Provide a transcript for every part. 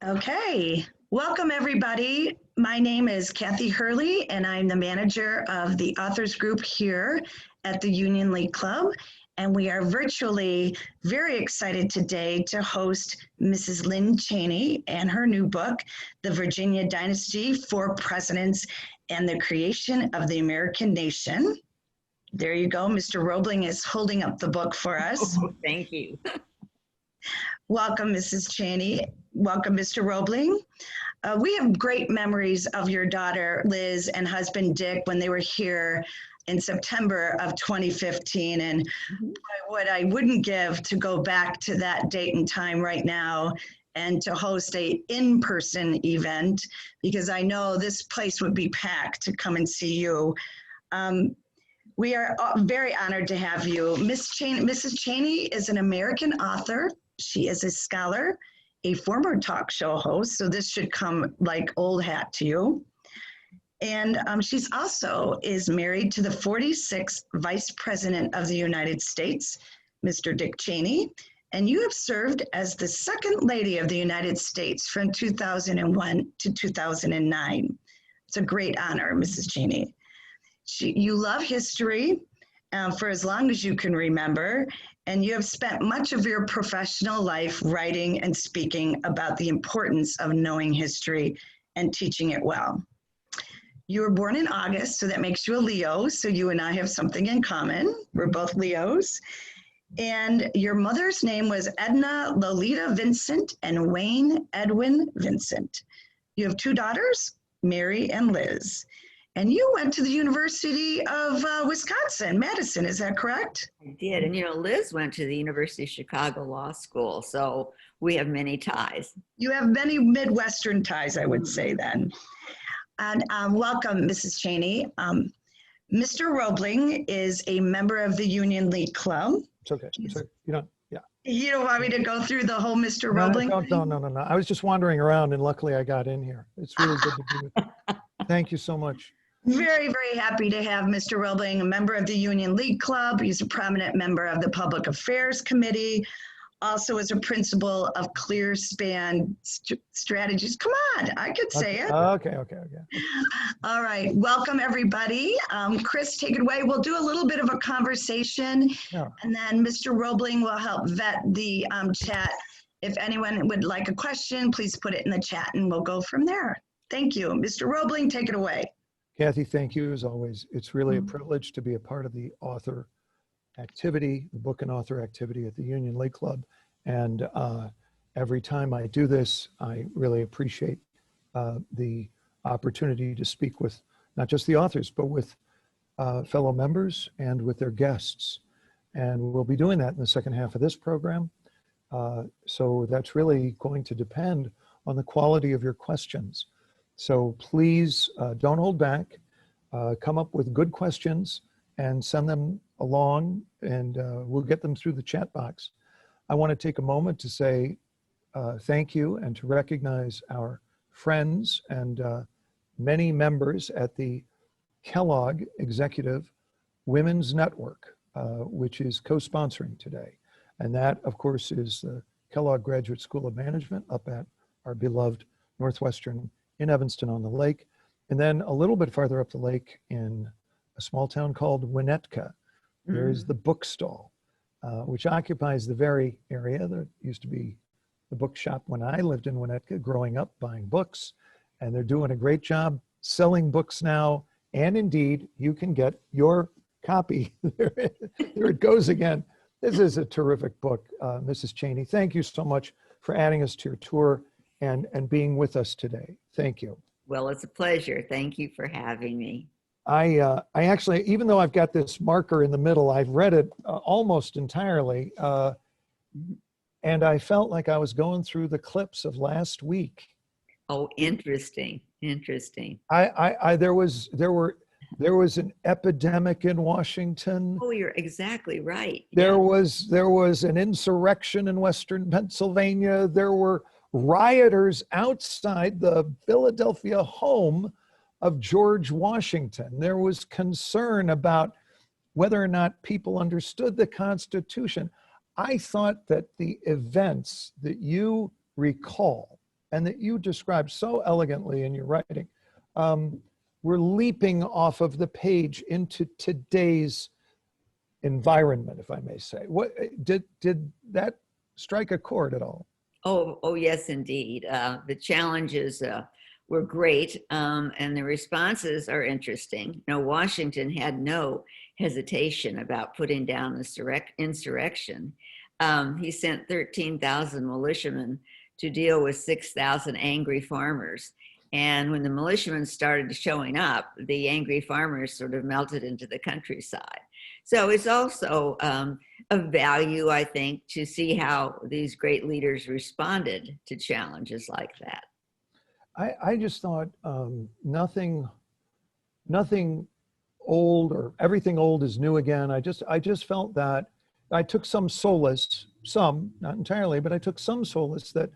Okay, welcome everybody. My name is Kathy Hurley, and I'm the manager of the authors group here at the Union League Club. And we are virtually very excited today to host Mrs. Lynne Cheney and her new book, The Virginia Dynasty, Four Presidents and the Creation of the American Nation. There you go. Mr. Roebling is holding up the book for us. Oh, thank you. Welcome, Mrs. Cheney. Welcome, Mr. Roebling. We have great memories of your daughter, Liz, and husband, Dick, when they were here in September of 2015. And what I wouldn't give to go back to that date and time right now and to host a in-person event, because I know this place would be packed to come and see you. We are very honored to have you. Mrs. Cheney is an American author. She is a scholar, a former talk show host, so this should come like old hat to you. And she's also is married to the 46th Vice President of the United States, Mr. Dick Cheney, and you have served as the Second Lady of the United States from 2001 to 2009. It's a great honor, Mrs. Cheney. You love history for as long as you can remember, and you have spent much of your professional life writing and speaking about the importance of knowing history and teaching it well. You were born in August, so that makes you a Leo, so you and I have something in common. We're both Leos. And your mother's name was Edna Lolita Vincent and Wayne Edwin Vincent. You have two daughters, Mary and Liz. And you went to the University of Wisconsin, Madison, is that correct? I did. And Liz went to the University of Chicago Law School, so we have many ties. You have many Midwestern ties, I would say then. And welcome, Mrs. Cheney. Mr. Roebling is a member of the Union League Club. It's okay. It's okay. Yeah. You don't want me to go through the whole Mr. Roebling? No. I was just wandering around, and luckily I got in here. It's really good to be with you. Thank you so much. Very, very happy to have Mr. Roebling, a member of the Union League Club. He's a prominent member of the Public Affairs Committee, also as a principal of Clear Span Strategies. Come on, I could say it. Okay. All right, welcome everybody. Chris, take it away. We'll do a little bit of a conversation, and then Mr. Roebling will help vet the chat. If anyone would like a question, please put it in the chat and we'll go from there. Thank you. Mr. Roebling, take it away. Kathy, thank you as always. It's really a privilege to be a part of the author activity, the book and author activity at the Union League Club. And every time I do this, I really appreciate the opportunity to speak with not just the authors, but with fellow members and with their guests. And we'll be doing that in the second half of this program. So that's really going to depend on the quality of your questions. So please don't hold back. Come up with good questions and send them along, and we'll get them through the chat box. I want to take a moment to say thank you and to recognize our friends and many members at the Kellogg Executive Women's Network, which is co-sponsoring today. And that, of course, is the Kellogg Graduate School of Management up at our beloved Northwestern in Evanston-on-the-Lake, and then a little bit farther up the lake in a small town called Winnetka. There's the bookstall, which occupies the very area. There used to be the bookshop when I lived in Winnetka, growing up buying books, and they're doing a great job selling books now. And indeed, you can get your copy. There it goes again. This is a terrific book, Mrs. Cheney. Thank you so much for adding us to your tour and being with us today. Thank you. Well, it's a pleasure. Thank you for having me. I actually, even though I've got this marker in the middle, I've read it almost entirely. And I felt like I was going through the clips of last week. Oh, interesting. Interesting. There was an epidemic in Washington. Oh, you're exactly right. There was an insurrection in Western Pennsylvania. There were rioters outside the Philadelphia home of George Washington. There was concern about whether or not people understood the Constitution. I thought that the events that you recall and that you described so elegantly in your writing. We're leaping off of the page into today's environment, if I may say. What did that strike a chord at all? Oh, yes, indeed. The challenges were great, and the responses are interesting. You know, Washington had no hesitation about putting down the insurrection. He sent 13,000 militiamen to deal with 6,000 angry farmers. And when the militiamen started showing up, the angry farmers sort of melted into the countryside. So it's also of value, I think, to see how these great leaders responded to challenges like that. I just thought nothing old, or everything old is new again. I just felt that I took some solace, some, not entirely, but I took some solace that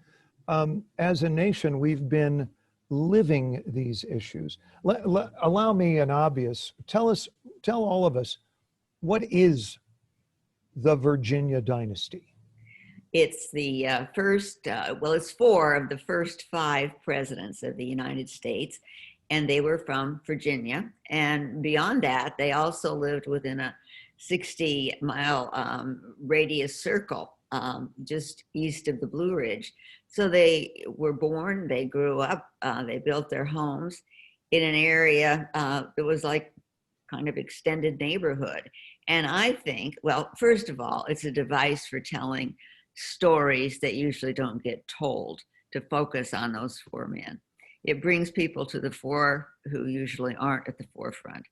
as a nation, we've been living these issues. Allow me an obvious, tell all of us, what is the Virginia dynasty? It's the first, well, it's four of the first five presidents of the United States, and they were from Virginia. And beyond that, they also lived within a 60-mile radius circle just east of the Blue Ridge. So they were born, they grew up, they built their homes in an area that was like kind of extended neighborhood. And I think, well, first of all, it's a device for telling stories that usually don't get told, to focus on those four men. It brings people to the fore who usually aren't at the forefront.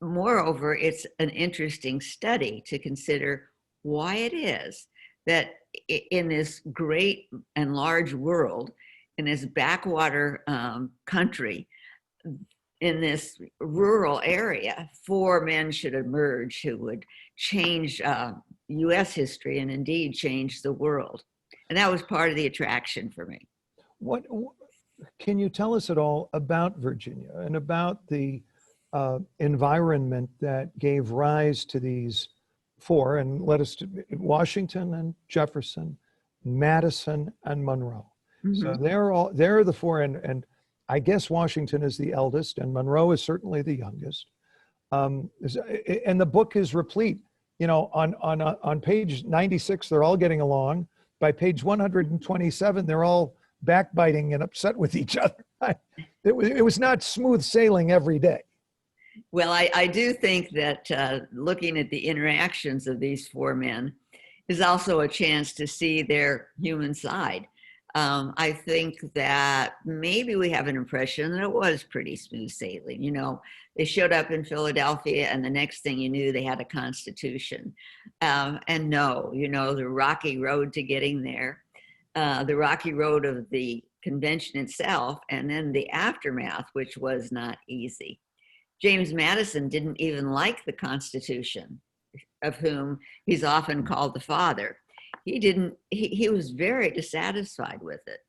Moreover, it's an interesting study to consider why it is that in this great and large world, in this backwater country, in this rural area, four men should emerge who would change US history and indeed change the world. And that was part of the attraction for me. What can you tell us at all about Virginia and about the environment that gave rise to these four, and Washington and Jefferson, Madison and Monroe. Mm-hmm. So they're the four, and I guess Washington is the eldest, and Monroe is certainly the youngest. And the book is replete. You know, on page 96, they're all getting along. By page 127, they're all backbiting and upset with each other. It was not smooth sailing every day. Well, I do think that looking at the interactions of these four men is also a chance to see their human side. I think that maybe we have an impression that it was pretty smooth sailing. You know, they showed up in Philadelphia and the next thing you knew, they had a constitution. And no, you know, the rocky road to getting there, the rocky road of the convention itself, and then the aftermath, which was not easy. James Madison didn't even like the Constitution, of whom he's often called the father. He was very dissatisfied with it,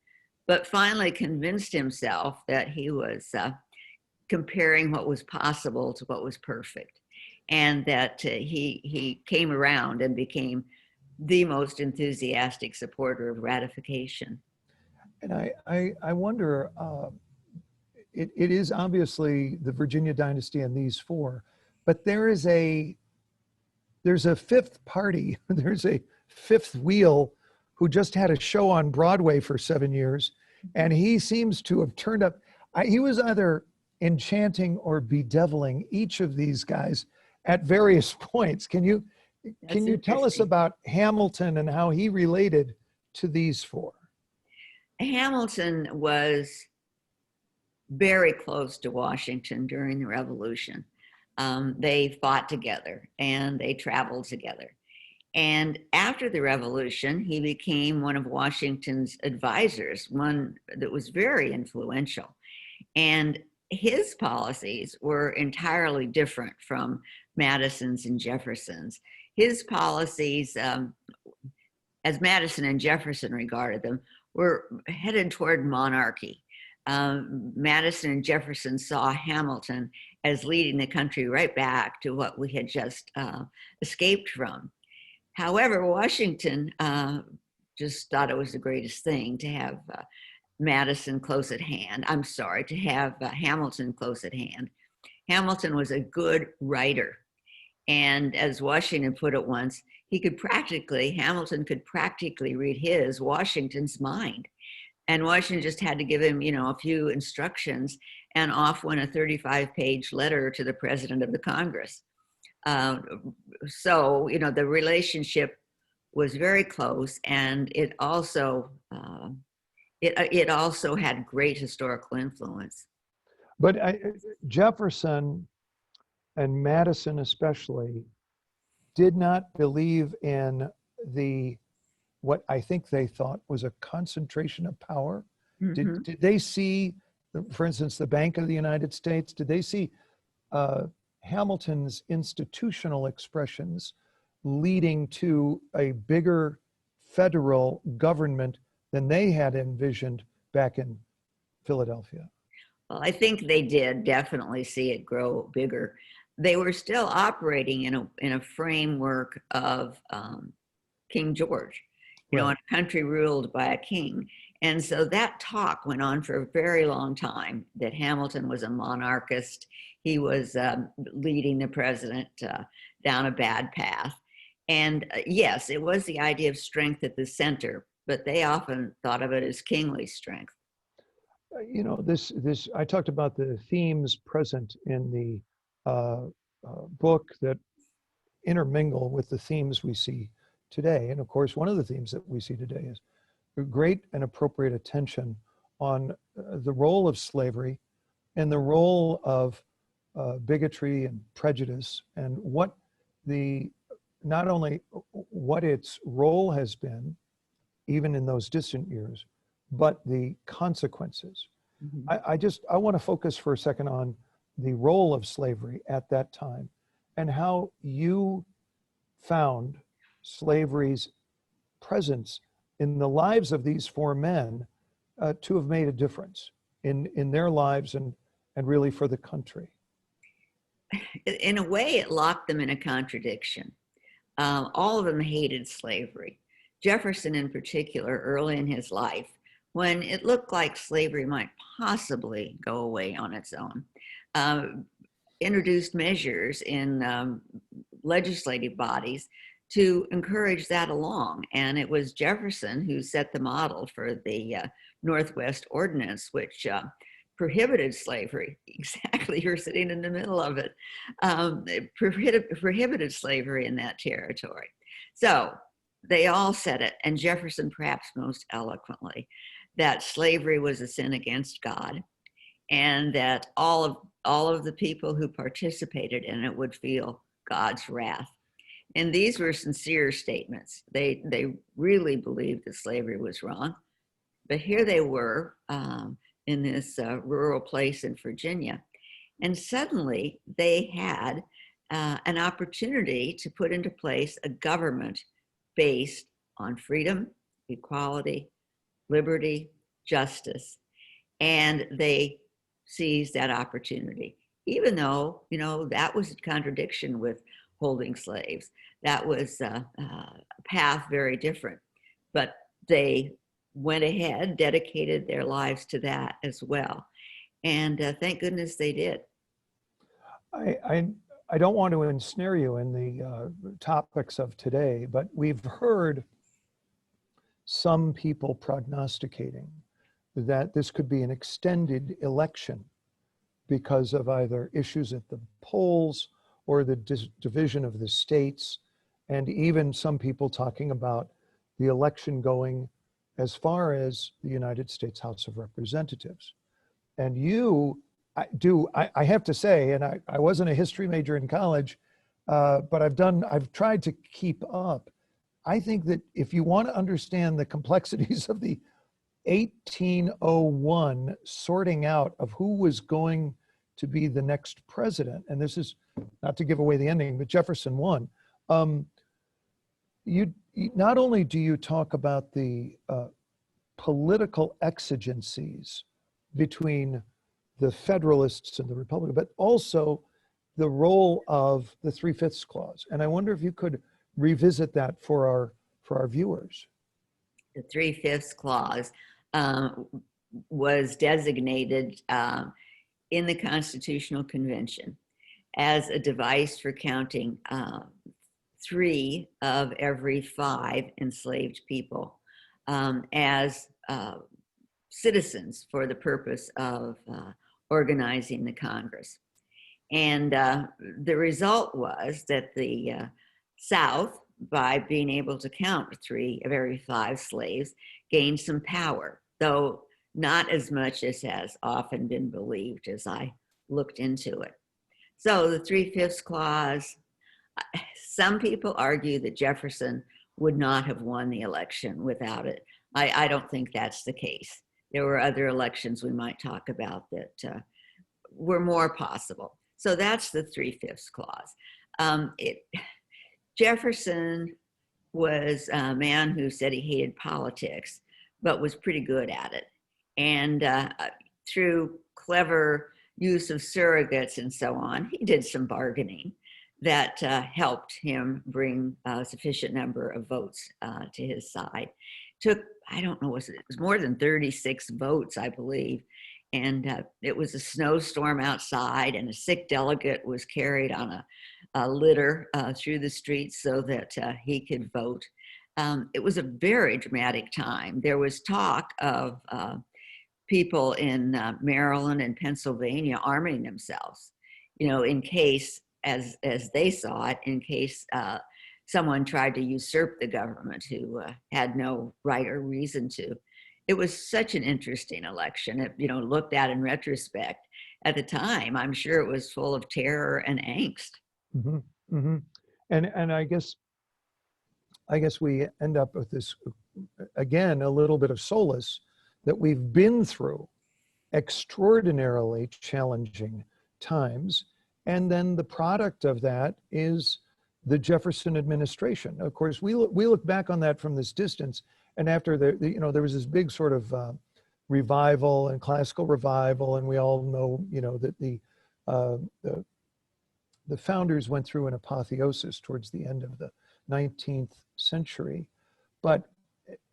but finally convinced himself that he was comparing what was possible to what was perfect, and that he came around and became the most enthusiastic supporter of ratification. And I wonder, it is obviously the Virginia dynasty and these four, but there's a fifth party, there's a fifth wheel who just had a show on Broadway for 7 years, and he seems to have turned up. He was either enchanting or bedeviling each of these guys at various points. Can you tell us about Hamilton and how he related to these four? Hamilton was very close to Washington during the Revolution. They fought together and they traveled together. And after the Revolution, he became one of Washington's advisors, one that was very influential. And his policies were entirely different from Madison's and Jefferson's. His policies, as Madison and Jefferson regarded them, were headed toward monarchy. Madison and Jefferson saw Hamilton as leading the country right back to what we had just escaped from. However, Washington just thought it was the greatest thing to have Madison close at hand. I'm sorry, to have Hamilton close at hand. Hamilton was a good writer. And as Washington put it once, Hamilton could practically read Washington's mind. And Washington just had to give him, a few instructions, and off went a 35-page letter to the president of the Congress. So, the relationship was very close, and it also had great historical influence. But Jefferson and Madison especially did not believe in what I think they thought was a concentration of power. Mm-hmm. Did they see, for instance, the Bank of the United States, did they see Hamilton's institutional expressions leading to a bigger federal government than they had envisioned back in Philadelphia? Well, I think they did definitely see it grow bigger. They were still operating in a framework of King George, in a country ruled by a king. And so that talk went on for a very long time, that Hamilton was a monarchist. He was leading the president down a bad path. And yes, it was the idea of strength at the center, but they often thought of it as kingly strength. I talked about the themes present in the book that intermingle with the themes we see today. And of course, one of the themes that we see today is great and appropriate attention on the role of slavery and the role of bigotry and prejudice, and not only what its role has been, even in those distant years, but the consequences. Mm-hmm. I want to focus for a second on the role of slavery at that time and how you found slavery's presence in the lives of these four men to have made a difference in their lives and really for the country. In a way, it locked them in a contradiction. All of them hated slavery. Jefferson in particular, early in his life, when it looked like slavery might possibly go away on its own, introduced measures in legislative bodies to encourage that along. And it was Jefferson who set the model for the Northwest Ordinance, which prohibited slavery. Exactly, you're sitting in the middle of it. It prohibited slavery in that territory. So they all said it, and Jefferson perhaps most eloquently, that slavery was a sin against God, and that all of the people who participated in it would feel God's wrath. And these were sincere statements. They really believed that slavery was wrong. But here they were in this rural place in Virginia, and suddenly they had an opportunity to put into place a government based on freedom, equality, liberty, justice. And they seized that opportunity, even though, that was a contradiction with holding slaves. That was a path very different. But they went ahead, dedicated their lives to that as well. And thank goodness they did. I don't want to ensnare you in the topics of today, but we've heard some people prognosticating that this could be an extended election because of either issues at the polls or the division of the states, and even some people talking about the election going as far as the United States House of Representatives. And I have to say, and I wasn't a history major in college, but I've tried to keep up. I think that if you want to understand the complexities of the 1801 sorting out of who was going to be the next president, and this is not to give away the ending, but Jefferson won. You not only do you talk about the political exigencies between the Federalists and the Republicans, but also the role of the 3/5 clause. And I wonder if you could revisit that for our viewers. The 3/5 clause was designated in the Constitutional Convention as a device for counting 3 of every 5 enslaved people as citizens for the purpose of organizing the Congress. And the result was that the South, by being able to count 3 of every 5 slaves, gained some power, though not as much as has often been believed as I looked into it. So the 3/5 clause, some people argue that Jefferson would not have won the election without it. I don't think that's the case. There were other elections we might talk about that were more possible. So that's the 3/5 clause. Jefferson was a man who said he hated politics, but was pretty good at it. And through clever use of surrogates and so on, he did some bargaining that helped him bring a sufficient number of votes to his side. Took, I don't know, it was more than 36 votes, I believe. And it was a snowstorm outside, and a sick delegate was carried on a litter through the streets so that he could vote. It was a very dramatic time. There was talk of people in Maryland and Pennsylvania arming themselves, in case, as they saw it, in case someone tried to usurp the government who had no right or reason to. It was such an interesting election. It, looked at in retrospect. At the time, I'm sure it was full of terror and angst. Mm-hmm. Mm-hmm. And I guess we end up with this, again, a little bit of solace that we've been through extraordinarily challenging times. And then the product of that is the Jefferson administration. Of course, we look back on that from this distance. And after there was this big sort of revival and classical revival, and we all know, that the founders went through an apotheosis towards the end of the 19th century. But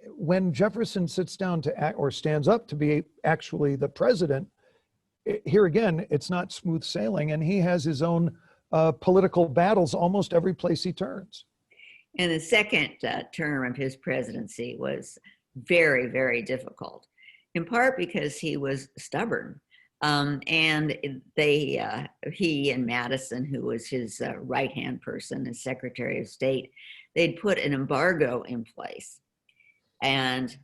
when Jefferson sits down to act, or stands up to be actually the president, here again, it's not smooth sailing, and he has his own political battles almost every place he turns. And the second term of his presidency was very, very difficult, in part because he was stubborn. And he and Madison, who was his right-hand person as Secretary of State, they'd put an embargo in place. And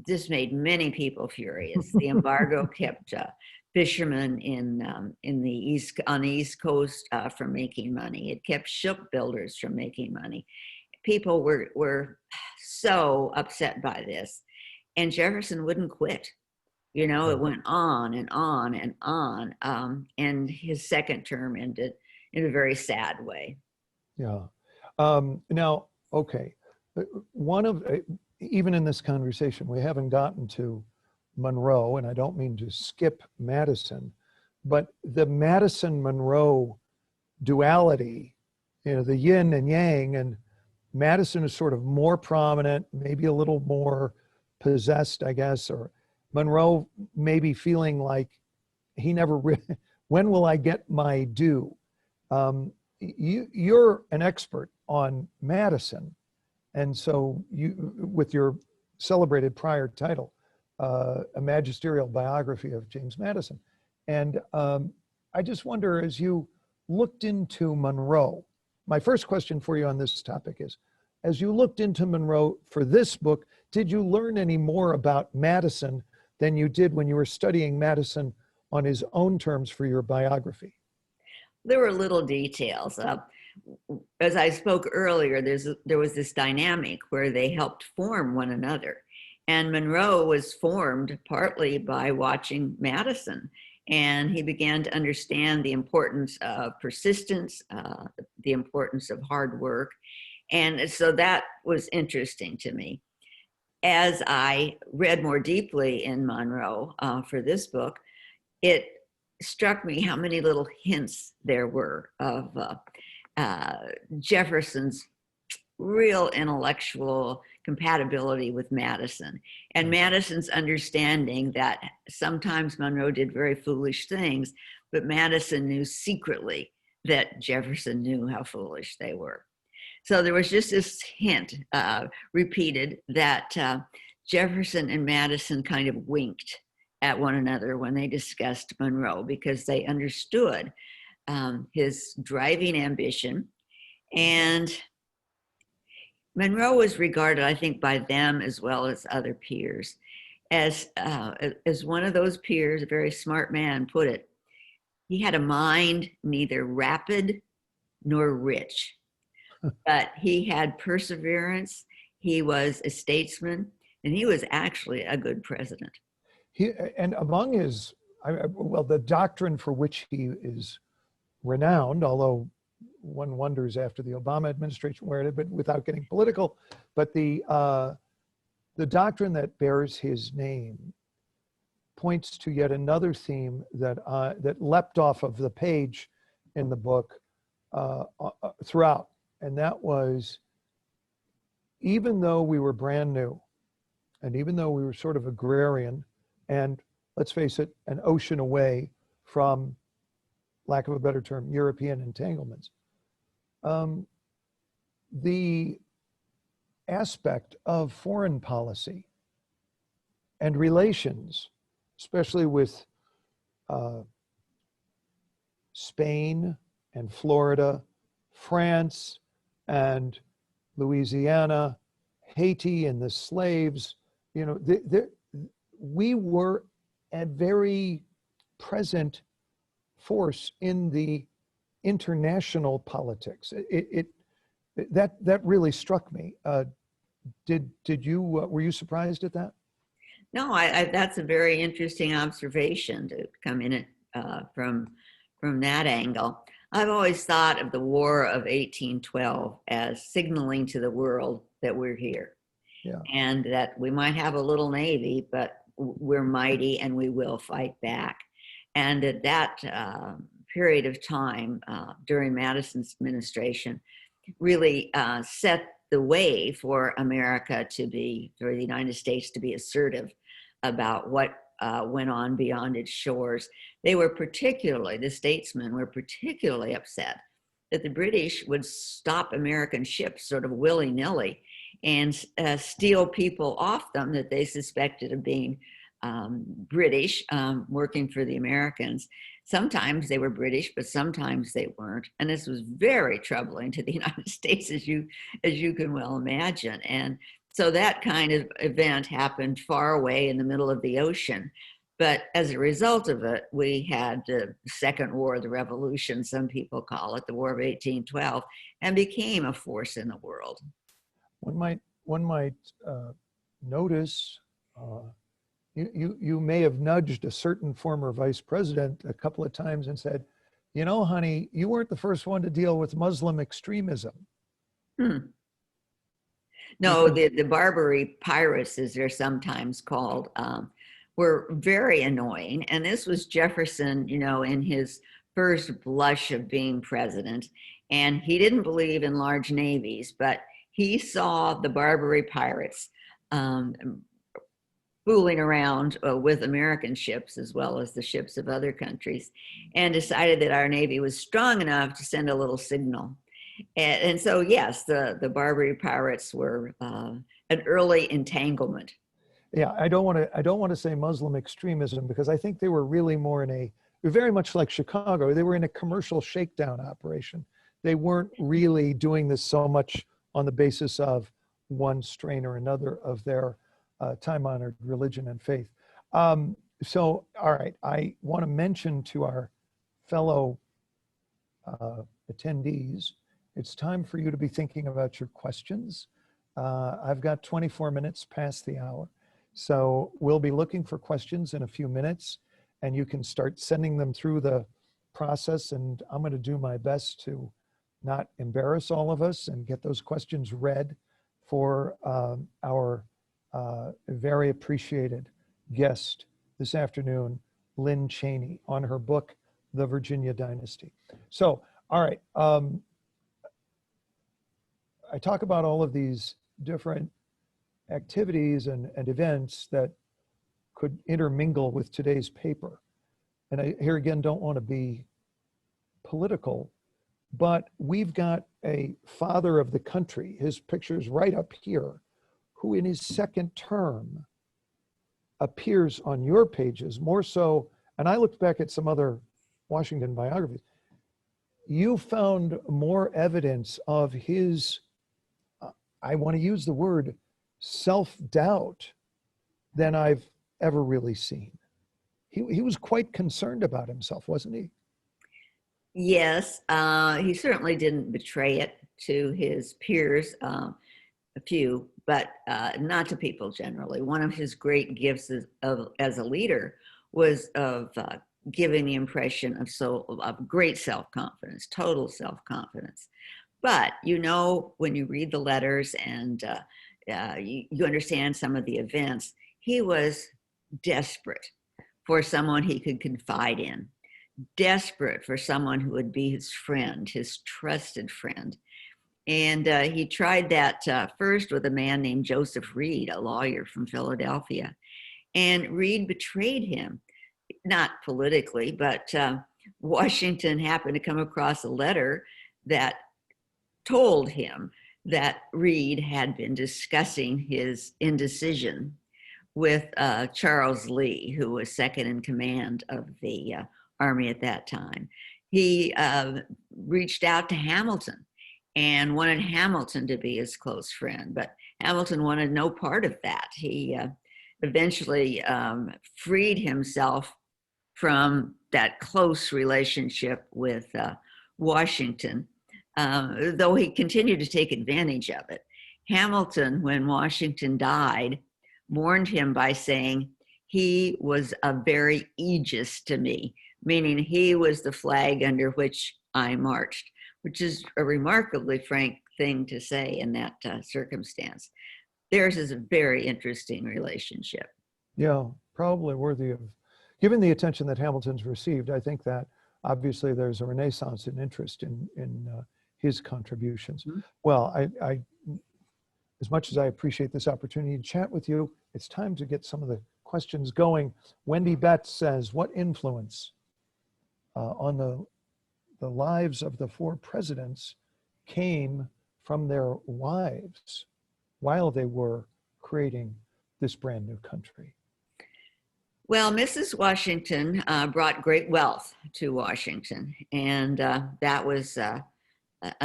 this made many people furious. The embargo kept fishermen on the East Coast from making money. It kept shipbuilders from making money. People were so upset by this, and Jefferson wouldn't quit. It went on and on and on, and his second term ended in a very sad way. Yeah. Now, okay, even in this conversation, we haven't gotten to Monroe, and I don't mean to skip Madison, but the Madison-Monroe duality, the yin and yang, and Madison is sort of more prominent, maybe a little more possessed, I guess, or Monroe maybe feeling like he never when will I get my due? You're an expert on Madison, and so you, with your celebrated prior title, a magisterial biography of James Madison. And I just wonder, as you looked into Monroe, my first question for you on this topic is, as you looked into Monroe for this book, did you learn any more about Madison than you did when you were studying Madison on his own terms for your biography? There were little details. As I spoke earlier, there was this dynamic where they helped form one another. And Monroe was formed partly by watching Madison, and he began to understand the importance of persistence, the importance of hard work. And so that was interesting to me. As I read more deeply in Monroe for this book, it struck me how many little hints there were of Jefferson's real intellectual compatibility with Madison, and Madison's understanding that sometimes Monroe did very foolish things, but Madison knew secretly that Jefferson knew how foolish they were. So there was just this hint repeated that Jefferson and Madison kind of winked at one another when they discussed Monroe, because they understood his driving ambition. And Monroe was regarded, I think, by them as well as other peers as one of those peers, a very smart man put it, he had a mind neither rapid nor rich, but he had perseverance. He was a statesman, and he was actually a good president. And among his, well, the doctrine for which he is renowned, although one wonders after the Obama administration where it had been, without getting political, but the doctrine that bears his name points to yet another theme that that leapt off of the page in the book throughout, and that was, even though we were brand new, and even though we were sort of agrarian, and let's face it, an ocean away from, lack of a better term, European entanglements, the aspect of foreign policy and relations, especially with Spain and Florida, France and Louisiana, Haiti and the slaves, you know, we were a very present force in the international politics. That really struck me. Did you were you surprised at that? No, that's a very interesting observation to come in from that angle. I've always thought of the War of 1812 as signaling to the world that we're here, and that we might have a little navy, but we're mighty and we will fight back. And at that period of time during Madison's administration really set the way for America to be, for the United States to be assertive about what went on beyond its shores. They were particularly, the statesmen were particularly upset that the British would stop American ships sort of willy-nilly and steal people off them that they suspected of being British, working for the Americans. Sometimes they were British, but sometimes they weren't. And this was very troubling to the United States, as you can well imagine. And so that kind of event happened far away in the middle of the ocean. But as a result of it, we had the Second War of the Revolution, some people call it, the War of 1812, and became a force in the world. One might notice, you may have nudged a certain former vice president a couple of times and said, you know, honey, you weren't the first one to deal with Muslim extremism. No, the Barbary pirates, as they're sometimes called, were very annoying. And this was Jefferson, you know, in his first blush of being president. And he didn't believe in large navies, but he saw the Barbary pirates fooling around with American ships as well as the ships of other countries, and decided that our Navy was strong enough to send a little signal. And so, yes, the Barbary pirates were an early entanglement. Yeah, I don't want to say Muslim extremism, because I think they were really more very much like Chicago. They were in a commercial shakedown operation. They weren't really doing this so much on the basis of one strain or another of their time-honored religion and faith. So, all right, I want to mention to our fellow attendees, it's time for you to be thinking about your questions. I've got 24 minutes past the hour. So we'll be looking for questions in a few minutes, and you can start sending them through the process, and I'm going to do my best to not embarrass all of us and get those questions read for our very appreciated guest this afternoon, Lynne Cheney, on her book, The Virginia Dynasty. So, all right. I talk about all of these different activities and events that could intermingle with today's paper. And I here again don't want to be political, but we've got a father of the country, his picture's right up here, who in his second term appears on your pages more so. And I looked back at some other Washington biographies. You found more evidence of his, I want to use the word self-doubt, than I've ever really seen. He was quite concerned about himself, wasn't he? Yes, he certainly didn't betray it to his peers, a few, but not to people generally. One of his great gifts as a leader was of giving the impression of great self-confidence, total self-confidence. But when you read the letters and you understand some of the events, he was desperate for someone he could confide in, desperate for someone who would be his friend, his trusted friend. And he tried that first with a man named Joseph Reed, a lawyer from Philadelphia. And Reed betrayed him, not politically, but Washington happened to come across a letter that told him that Reed had been discussing his indecision with Charles Lee, who was second in command of the Army at that time. He reached out to Hamilton and wanted Hamilton to be his close friend, but Hamilton wanted no part of that. He eventually freed himself from that close relationship with Washington, though he continued to take advantage of it. Hamilton, when Washington died, mourned him by saying, "He was a very aegis to me," meaning he was the flag under which I marched, which is a remarkably frank thing to say in that circumstance. Theirs is a very interesting relationship. Yeah, probably worthy of, given the attention that Hamilton's received, I think that obviously there's a renaissance in interest in his contributions. Mm-hmm. Well, I, as much as I appreciate this opportunity to chat with you, it's time to get some of the questions going. Wendy Betts says, what influence on the lives of the four presidents came from their wives while they were creating this brand new country? Well, Mrs. Washington brought great wealth to Washington, and that was a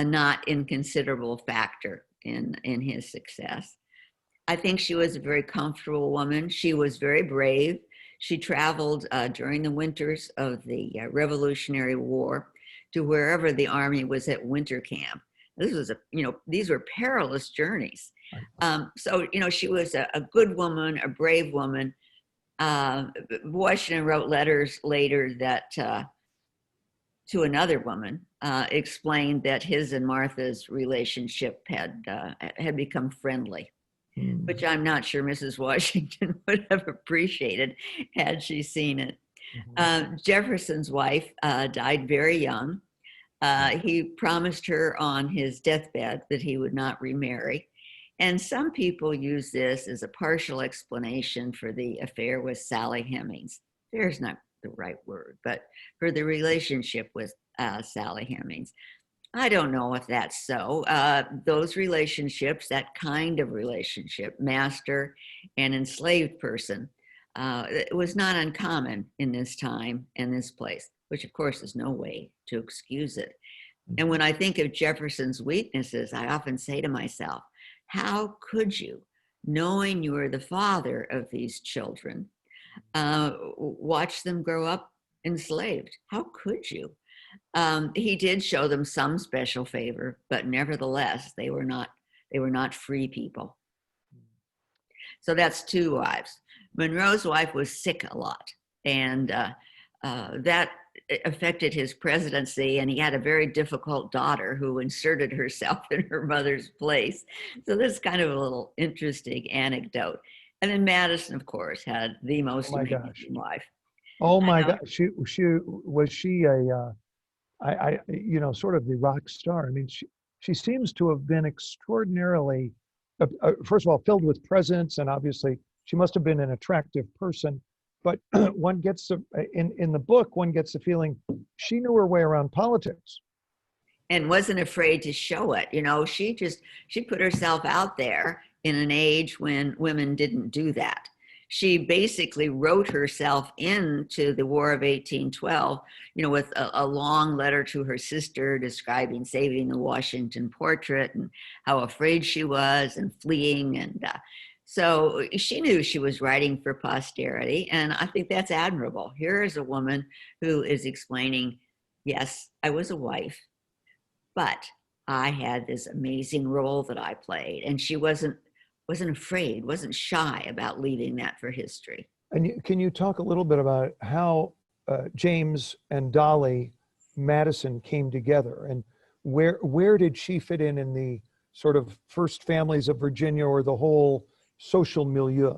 not inconsiderable factor in his success. I think she was a very comfortable woman. She was very brave. She traveled during the winters of the Revolutionary War to wherever the Army was at winter camp. This was these were perilous journeys. So, she was a good woman, a brave woman. Washington wrote letters later that to another woman explained that his and Martha's relationship had become friendly, which I'm not sure Mrs. Washington would have appreciated had she seen it. Mm-hmm. Jefferson's wife died very young. He promised her on his deathbed that he would not remarry. And some people use this as a partial explanation for the affair with Sally Hemings. There's not the right word, but for the relationship with Sally Hemings. I don't know if that's so. Those relationships, that kind of relationship, master and enslaved person, it was not uncommon in this time and this place, which of course is no way to excuse it. And when I think of Jefferson's weaknesses, I often say to myself, how could you, knowing you are the father of these children, watch them grow up enslaved? How could you? He did show them some special favor, but nevertheless, they were not free people. So that's two wives. Monroe's wife was sick a lot, and that affected his presidency, and he had a very difficult daughter who inserted herself in her mother's place. So this is kind of a little interesting anecdote. And then Madison, of course, had the most amazing wife. Oh my gosh, was she a sort of the rock star? I mean, she seems to have been extraordinarily, first of all, filled with presence, and obviously she must have been an attractive person. But one gets in the book, one gets the feeling she knew her way around politics. And wasn't afraid to show it. She put herself out there in an age when women didn't do that. She basically wrote herself into the War of 1812, with a long letter to her sister describing saving the Washington portrait and how afraid she was and fleeing. And so she knew she was writing for posterity. And I think that's admirable. Here is a woman who is explaining, yes, I was a wife, but I had this amazing role that I played. And she wasn't afraid, wasn't shy about leaving that for history. And can you talk a little bit about how James and Dolly Madison came together, and where did she fit in the sort of first families of Virginia or the whole social milieu?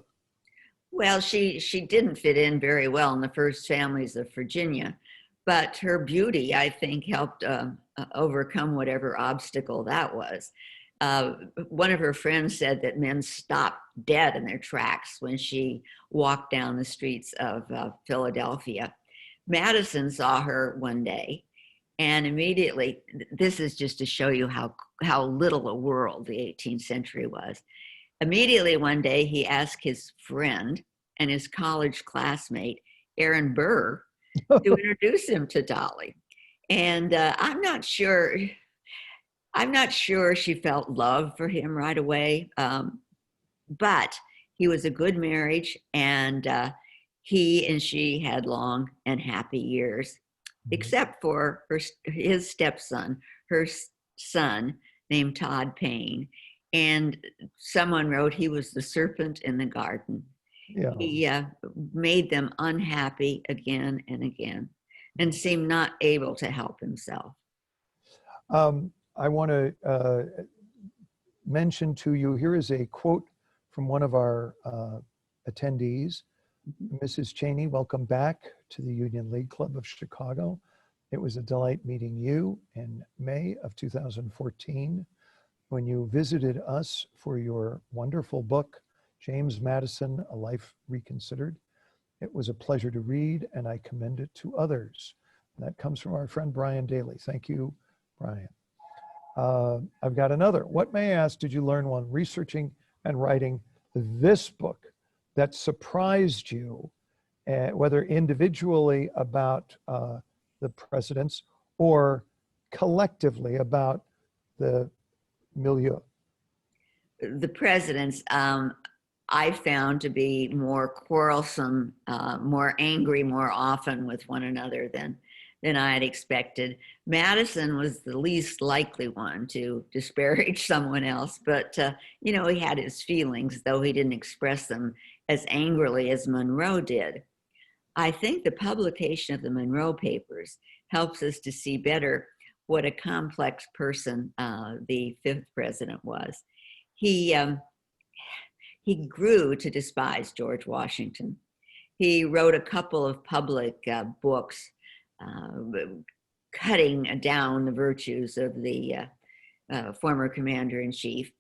Well, she didn't fit in very well in the first families of Virginia, but her beauty, I think, helped overcome whatever obstacle that was. One of her friends said that men stopped dead in their tracks when she walked down the streets of Philadelphia. Madison saw her one day, and immediately, this is just to show you how little a world the 18th century was. Immediately one day, he asked his friend and his college classmate, Aaron Burr, to introduce him to Dolly. And I'm not sure she felt love for him right away, but he was a good marriage, and he and she had long and happy years, except for his stepson, her son named Todd Payne. And someone wrote he was the serpent in the garden. Yeah. He made them unhappy again and again and seemed not able to help himself. I want to mention to you, here is a quote from one of our attendees. Mrs. Cheney, welcome back to the Union League Club of Chicago. It was a delight meeting you in May of 2014 when you visited us for your wonderful book, James Madison, A Life Reconsidered. It was a pleasure to read, and I commend it to others. And that comes from our friend Brian Daly. Thank you, Brian. I've got another. What, may I ask, did you learn while researching and writing this book that surprised you, whether individually about the presidents or collectively about the milieu? The presidents, I found to be more quarrelsome, more angry more often with one another than I had expected. Madison was the least likely one to disparage someone else, but he had his feelings, though he didn't express them as angrily as Monroe did. I think the publication of the Monroe Papers helps us to see better what a complex person the fifth president was. He grew to despise George Washington. He wrote a couple of public books cutting down the virtues of the former commander-in-chief,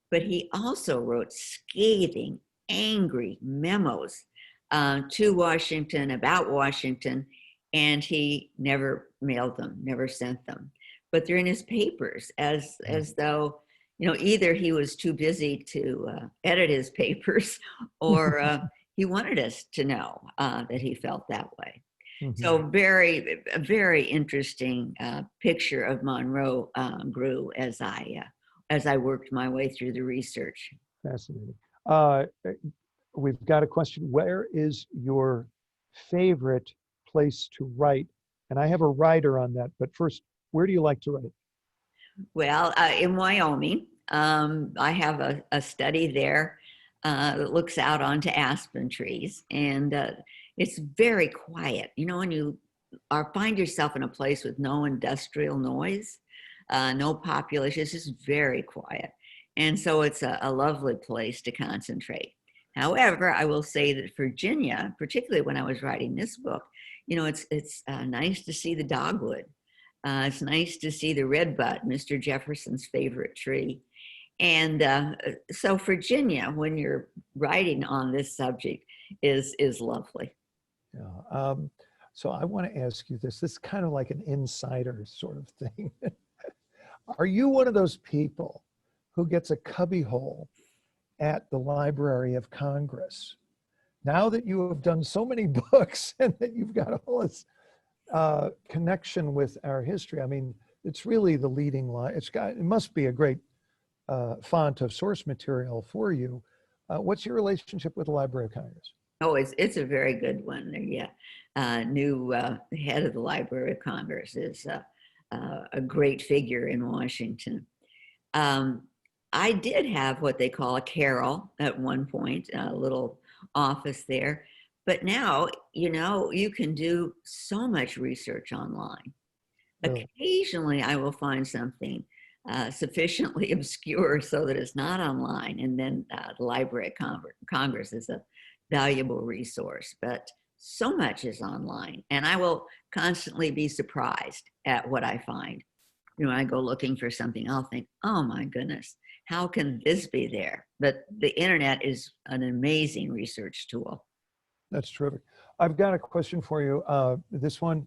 but he also wrote scathing, angry memos to Washington about Washington, and he never mailed them, never sent them. But they're in his papers as though, either he was too busy to edit his papers, or he wanted us to know that he felt that way. Mm-hmm. So a very interesting picture of Monroe grew as I worked my way through the research. Fascinating. We've got a question. Where is your favorite place to write? And I have a writer on that, but first, where do you like to write? Well, in Wyoming, I have a study there that looks out onto aspen trees, and it's very quiet. When you find yourself in a place with no industrial noise, no population, it's just very quiet. And so it's a lovely place to concentrate. However, I will say that Virginia, particularly when I was writing this book, it's nice to see the dogwood. It's nice to see the redbud, Mr. Jefferson's favorite tree. And so Virginia, when you're writing on this subject, is lovely. Yeah. So I want to ask you this. This is kind of like an insider sort of thing. Are you one of those people who gets a cubbyhole at the Library of Congress? Now that you have done so many books and that you've got all this connection with our history, I mean, it's really the leading line. It must be a great font of source material for you. What's your relationship with the Library of Congress? Oh, it's a very good one. Yeah, new head of the Library of Congress is a great figure in Washington. I did have what they call a carrel at one point, a little office there. But now, you can do so much research online. Really? Occasionally, I will find something sufficiently obscure so that it's not online. And then the Library of Congress is a valuable resource. But so much is online. And I will constantly be surprised at what I find. When I go looking for something, I'll think, oh my goodness, how can this be there? But the internet is an amazing research tool. That's terrific. I've got a question for you. This one,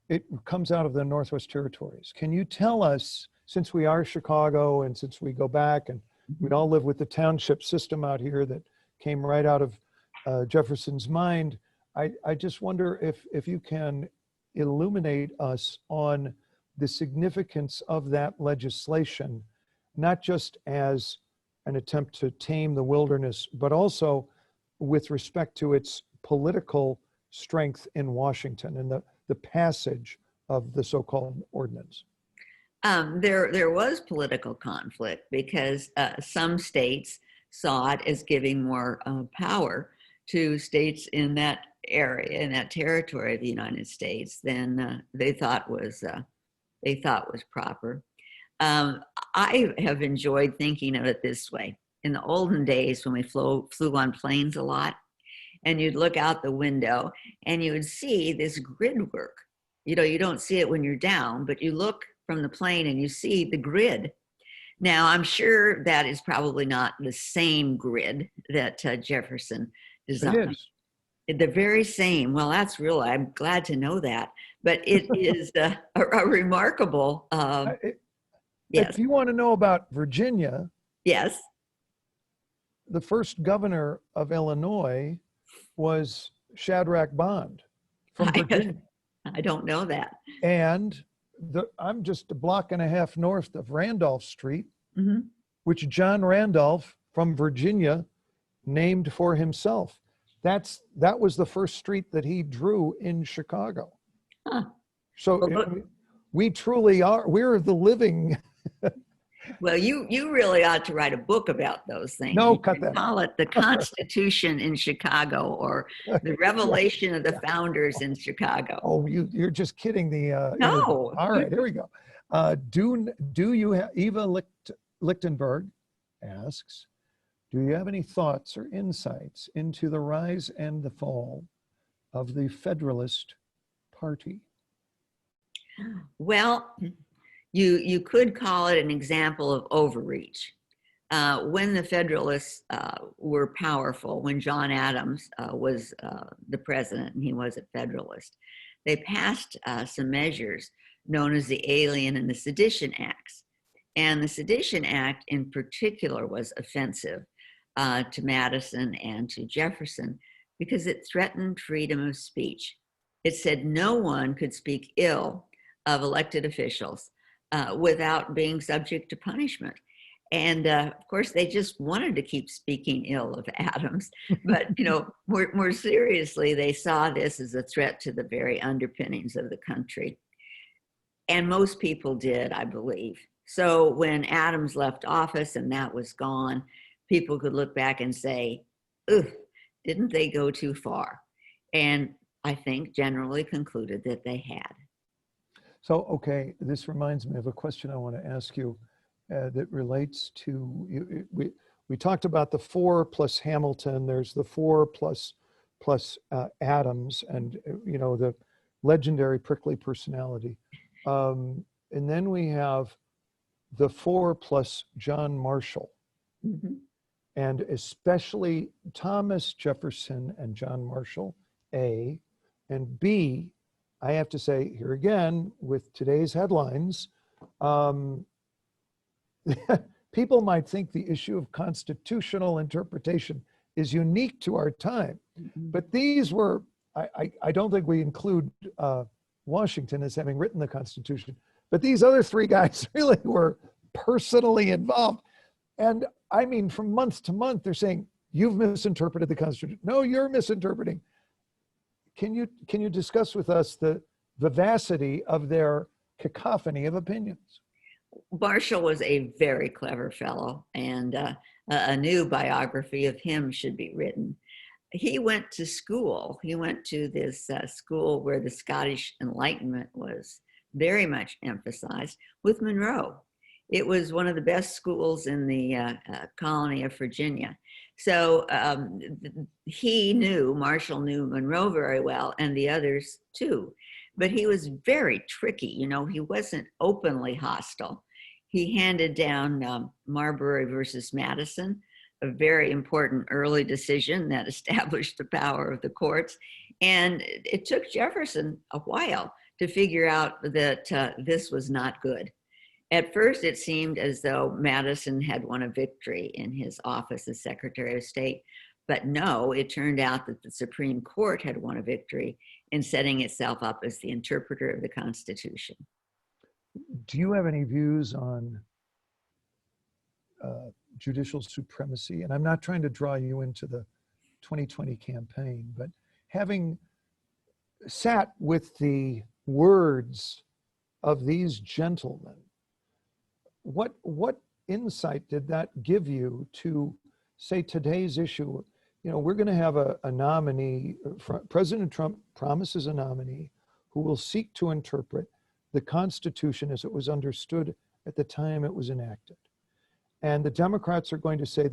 it comes out of the Northwest Territories. Can you tell us, since we are Chicago and since we go back and we all live with the township system out here that came right out of Jefferson's mind, I just wonder if you can illuminate us on the significance of that legislation, not just as an attempt to tame the wilderness, but also with respect to its political strength in Washington and the passage of the so-called ordinance. There was political conflict because some states saw it as giving more power to states in that area, in that territory of the United States, than they thought was proper. I have enjoyed thinking of it this way. In the olden days, when we flew on planes a lot, and you'd look out the window and you would see this grid work. You don't see it when you're down, but you look from the plane and you see the grid. Now, I'm sure that is probably not the same grid that Jefferson designed. It is. The very same. Well, that's real. I'm glad to know that. But it is a remarkable. Yes. If you want to know about Virginia, yes, the first governor of Illinois was Shadrach Bond from Virginia. I don't know that. And I'm just a block and a half north of Randolph Street, which John Randolph from Virginia named for himself. That was the first street that he drew in Chicago. Huh. So we truly are, we're the living. Well, you really ought to write a book about those things. No, cut that. Call it The Constitution in Chicago, or The Revelation of the Founders in Chicago. Oh, you're just kidding. No. All right, here we go. Do you have, Eva Lichtenberg asks, do you have any thoughts or insights into the rise and the fall of the Federalist Party? Well, you could call it an example of overreach. When the Federalists were powerful, when John Adams was the president and he was a Federalist, they passed some measures known as the Alien and the Sedition Acts. And the Sedition Act in particular was offensive to Madison and to Jefferson because it threatened freedom of speech. It said no one could speak ill of elected officials without being subject to punishment. And of course, they just wanted to keep speaking ill of Adams. But, more seriously, they saw this as a threat to the very underpinnings of the country. And most people did, I believe. So when Adams left office and that was gone, people could look back and say, "Ugh, didn't they go too far?" And I think generally concluded that they had. So, okay, this reminds me of a question I want to ask you that relates to, we talked about the 4 plus Hamilton, there's the 4 plus Adams, and the legendary prickly personality. And then we have the four plus John Marshall, Mhm. and especially Thomas Jefferson and John Marshall, A, and B, I have to say here again, with today's headlines, people might think the issue of constitutional interpretation is unique to our time, Mhm. but these were, I don't think we include Washington as having written the Constitution, but these other three guys really were personally involved. And I mean, from month to month, they're saying, you've misinterpreted the Constitution. No, you're misinterpreting. Can you discuss with us the vivacity of their cacophony of opinions? Marshall was a very clever fellow, and a new biography of him should be written. He went to school. He went to this school where the Scottish Enlightenment was very much emphasized with Monroe. It was one of the best schools in the colony of Virginia. So Marshall knew Monroe very well, and the others too. But he was very tricky. You know, he wasn't openly hostile. He handed down Marbury versus Madison, a very important early decision that established the power of the courts. And it took Jefferson a while to figure out that this was not good. At first, it seemed as though Madison had won a victory in his office as Secretary of State. But no, it turned out that the Supreme Court had won a victory in setting itself up as the interpreter of the Constitution. Do you have any views on judicial supremacy? And I'm not trying to draw you into the 2020 campaign, but having sat with the words of these gentlemen, what insight did that give you to say today's issue? You know, we're going to have a nominee. President Trump promises a nominee who will seek to interpret the Constitution as it was understood at the time it was enacted. And the Democrats are going to say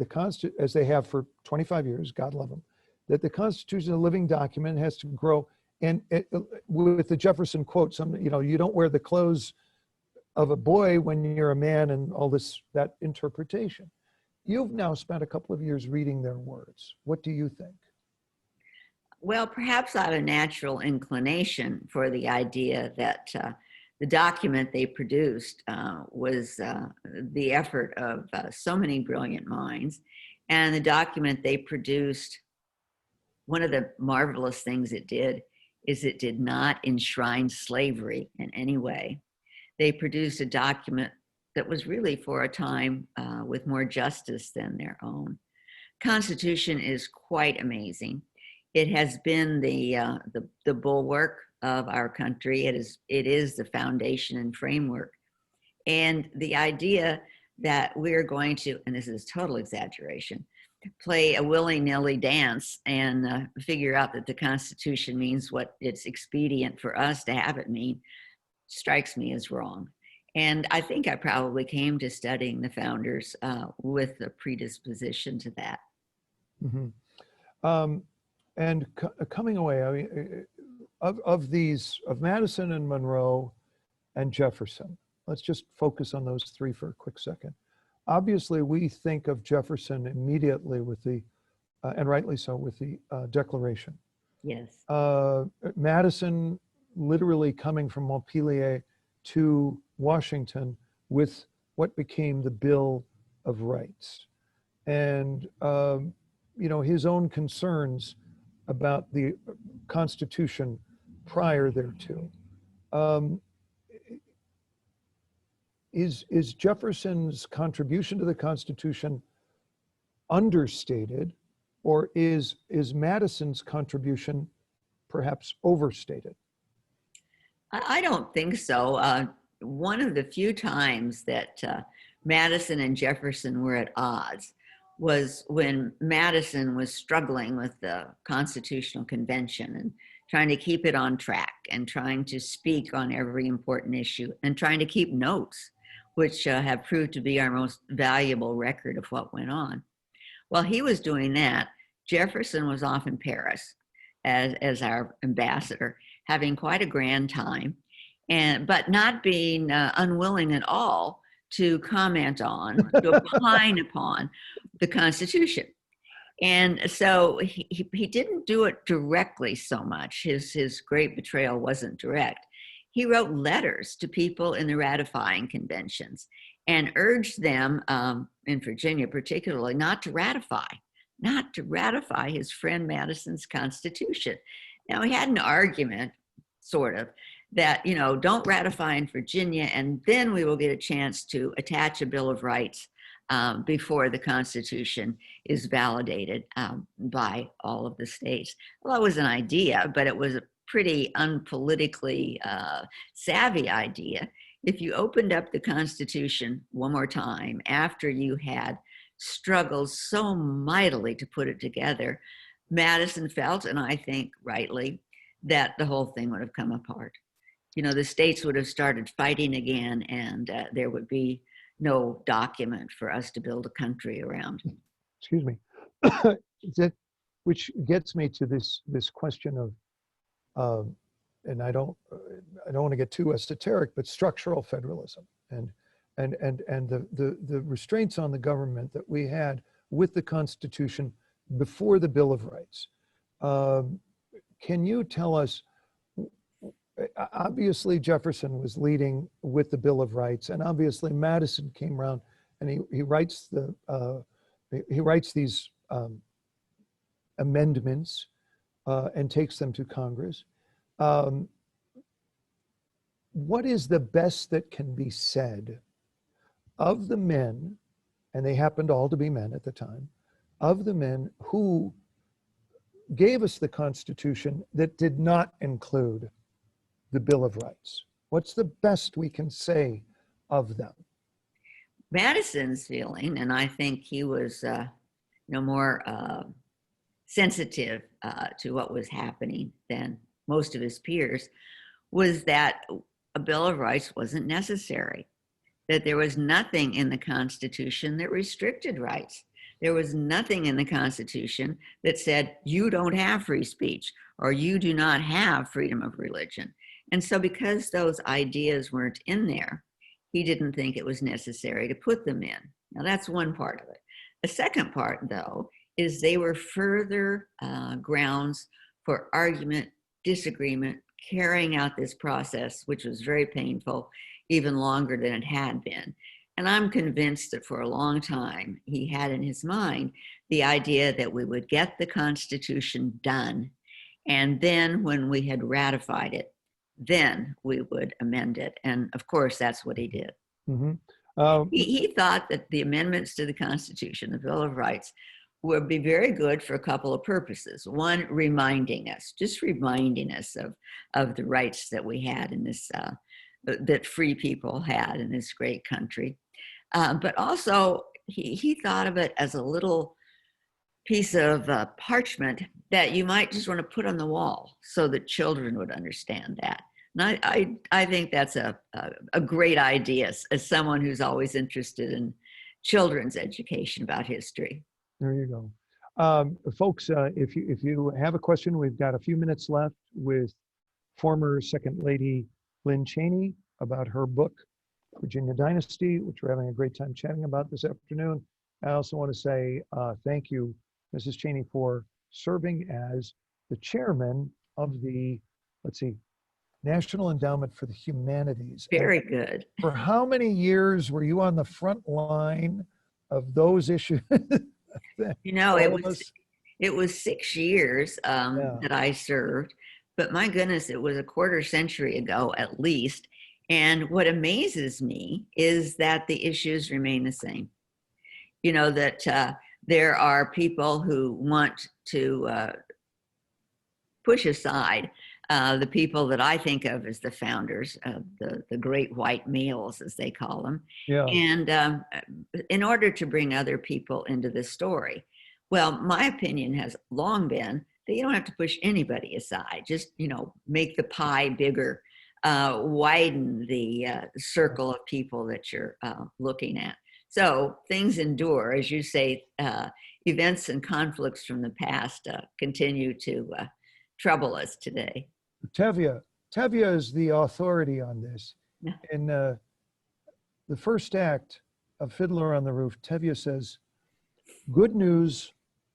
as they have for 25 years, God love them, that the Constitution is a living document, has to grow. And with the Jefferson quote, you don't wear the clothes of a boy when you're a man, and all that interpretation. You've now spent a couple of years reading their words. What do you think? Well, perhaps I have a natural inclination for the idea that the document they produced was the effort of so many brilliant minds. And the document they produced, one of the marvelous things it did is it did not enshrine slavery in any way. They produced a document that was really for a time with more justice than their own. Constitution is quite amazing. It has been the bulwark of our country. It is the foundation and framework. And the idea that we're going to, and this is total exaggeration, play a willy-nilly dance and figure out that the Constitution means what it's expedient for us to have it mean, strikes me as wrong. And I think I probably came to studying the founders with a predisposition to that. Mm-hmm. And coming away, I mean, of Madison and Monroe and Jefferson, let's just focus on those three for a quick second. Obviously, we think of Jefferson immediately with and rightly so, with the Declaration. Yes. Madison literally coming from Montpelier to Washington with what became the Bill of Rights. And, his own concerns about the Constitution prior thereto. Is Jefferson's contribution to the Constitution understated, or is Madison's contribution perhaps overstated? I don't think so. One of the few times that Madison and Jefferson were at odds was when Madison was struggling with the Constitutional Convention and trying to keep it on track and trying to speak on every important issue and trying to keep notes, which have proved to be our most valuable record of what went on. While he was doing that, Jefferson was off in Paris as our ambassador, having quite a grand time. but not being unwilling at all to comment on, to opine upon the Constitution. And so he didn't do it directly so much. His great betrayal wasn't direct. He wrote letters to people in the ratifying conventions and urged them, in Virginia particularly, not to ratify his friend Madison's Constitution. Now, he had an argument, sort of, that, don't ratify in Virginia, and then we will get a chance to attach a Bill of Rights before the Constitution is validated by all of the states. Well, that was an idea, but it was a pretty unpolitically savvy idea. If you opened up the Constitution one more time after you had struggled so mightily to put it together, Madison felt, and I think rightly, that the whole thing would have come apart. The states would have started fighting again, and there would be no document for us to build a country around. Excuse me. Which gets me to this question of, and I don't want to get too esoteric, but structural federalism and the restraints on the government that we had with the Constitution before the Bill of Rights. Can you tell us? Obviously, Jefferson was leading with the Bill of Rights, and obviously Madison came around and he writes these amendments and takes them to Congress. What is the best that can be said of the men, and they happened all to be men at the time, of the men who gave us the Constitution that did not include the Bill of Rights? What's the best we can say of them? Madison's feeling, and I think he was more sensitive to what was happening than most of his peers, was that a Bill of Rights wasn't necessary, that there was nothing in the Constitution that restricted rights. There was nothing in the Constitution that said you don't have free speech or you do not have freedom of religion. And so because those ideas weren't in there, he didn't think it was necessary to put them in. Now, that's one part of it. The second part, though, is they were further grounds for argument, disagreement, carrying out this process, which was very painful, even longer than it had been. And I'm convinced that for a long time, he had in his mind the idea that we would get the Constitution done, and then when we had ratified it, then we would amend it. And of course, that's what he did. Mm-hmm. He thought that the amendments to the Constitution, the Bill of Rights, would be very good for a couple of purposes. One, reminding us of the rights that we had in this, that free people had in this great country. But also, he thought of it as a little piece of parchment that you might just want to put on the wall so that children would understand that. And I think that's a great idea as someone who's always interested in children's education about history. There you go. Folks, if you have a question, we've got a few minutes left with former Second Lady Lynne Cheney about her book, Virginia Dynasty, which we're having a great time chatting about this afternoon. I also want to say thank you, Mrs. Cheney, for serving as the chairman of the, National Endowment for the Humanities. Very good. For how many years were you on the front line of those issues? It was 6 years that I served, but my goodness, it was a quarter century ago at least. And what amazes me is that the issues remain the same. That there are people who want to push aside the people that I think of as the founders, the great white males, as they call them, and in order to bring other people into the story. Well, my opinion has long been that you don't have to push anybody aside. Just, make the pie bigger, widen the circle of people that you're looking at. So things endure, as you say. Events and conflicts from the past continue to trouble us today. Tevye, Tevye is the authority on this. Yeah. In the first act of Fiddler on the Roof, Tevye says, "Good news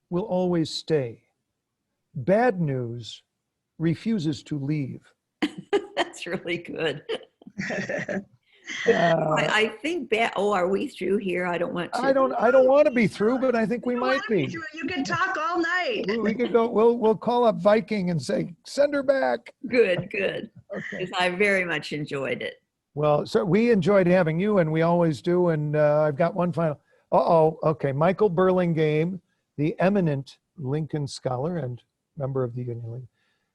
will always stay. Bad news refuses to leave." That's really good. Uh, I think are we through here? I don't want to. I don't want to be through, but I think we might be. You can talk all night. We could go. We'll call up Viking and say, "Send her back." Good. Okay. Because I very much enjoyed it. Well, so we enjoyed having you, and we always do. And I've got one final. Okay. Michael Burlingame, the eminent Lincoln scholar and member of the Union League,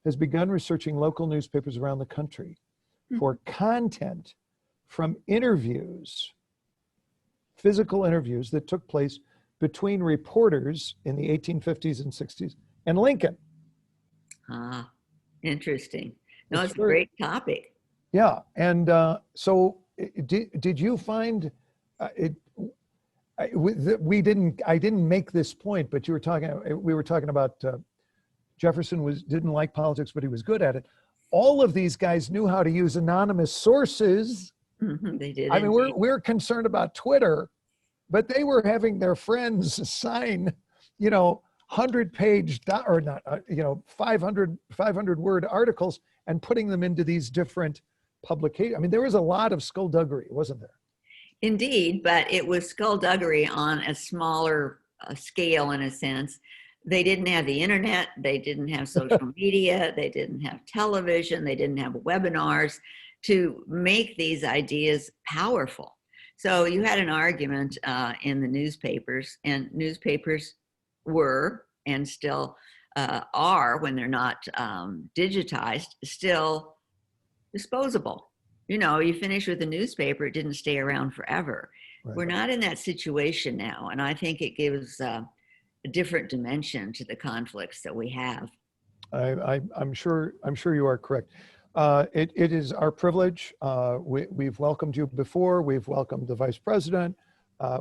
has begun researching local newspapers around the country for content from interviews, physical interviews that took place between reporters in the 1850s and 60s and Lincoln. Ah, interesting. No, it's a very- great topic. Yeah, and so did you find it? I didn't make this point, but we were talking about Jefferson didn't like politics, but he was good at it. All of these guys knew how to use anonymous sources. They did. I mean, we're concerned about Twitter, but they were having their friends sign, 100-page or not, 500 word articles and putting them into these different publications. I mean, there was a lot of skullduggery, wasn't there? Indeed, but it was skullduggery on a smaller scale in a sense. They didn't have the internet. They didn't have social media. They didn't have television. They didn't have webinars to make these ideas powerful. So you had an argument in the newspapers, and newspapers were and still are, when they're not digitized, still disposable. You finish with a newspaper, it didn't stay around forever. Right. We're not in that situation now, and I think it gives a different dimension to the conflicts that we have. I'm sure you are correct. It is our privilege. We've welcomed you before. We've welcomed the vice president.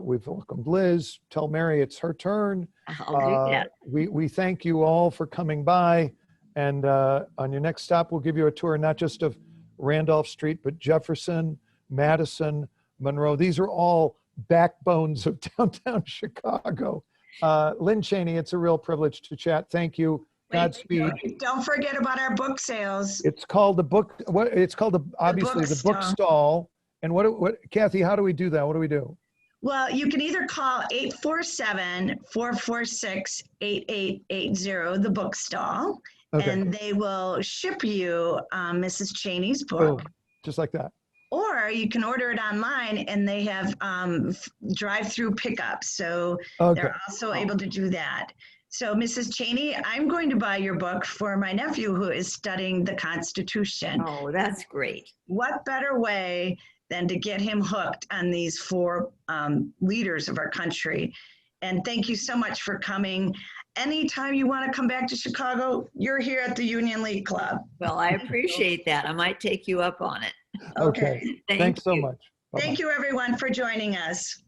We've welcomed Liz. Tell Mary it's her turn. I'll do that. We thank you all for coming by. And on your next stop, we'll give you a tour, not just of Randolph Street, but Jefferson, Madison, Monroe. These are all backbones of downtown Chicago. Lynne Cheney, it's a real privilege to chat. Thank you. Godspeed. Don't forget about our book sales. It's called the book. It's called the book stall. And what? Kathy, how do we do that? What do we do? Well, you can either call 847-446-8880, the book stall, Okay. and they will ship you Mrs. Cheney's book. Boom. Just like that. Or you can order it online, and they have drive-through pickups. So Okay. they're also able to do that. So, Mrs. Cheney, I'm going to buy your book for my nephew who is studying the Constitution. Oh, that's great. What better way than to get him hooked on these four leaders of our country? And thank you so much for coming. Anytime you want to come back to Chicago, you're here at the Union League Club. Well, I appreciate that. I might take you up on it. Okay. Thanks so much. Bye-bye. Thank you, everyone, for joining us.